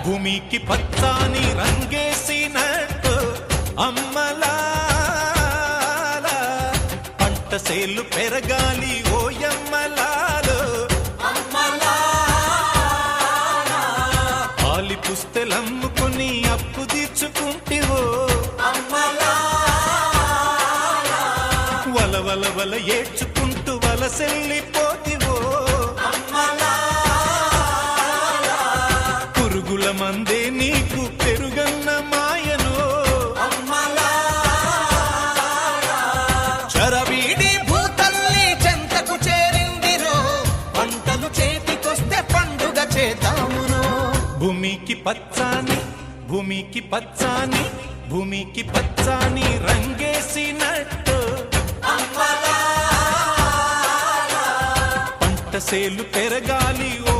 భూమికి పచ్చాని రంగేసినట్టు అమ్మలాల పంట సేలు పెరగాలి ఓయమ్మలాలు ఆలి పుస్తెలమ్ముకుని అప్పు తీర్చుకుంటివో వల వల వల ఏడ్చుకుంటూ వలసెల్లిపోతివో పురుగుల మందే నీకు పెరుగన్న మాయను చరవీడి భూతల్లి చెంతకు చేరిందిరో పంటలు చేతికొస్తే పండుగ చేద్దామును భూమికి పచ్చాని భూమికి పచ్చాని భూమికి పచ్చాని రంగేసినట్టు పంట సేలు పెరగాలి ఓ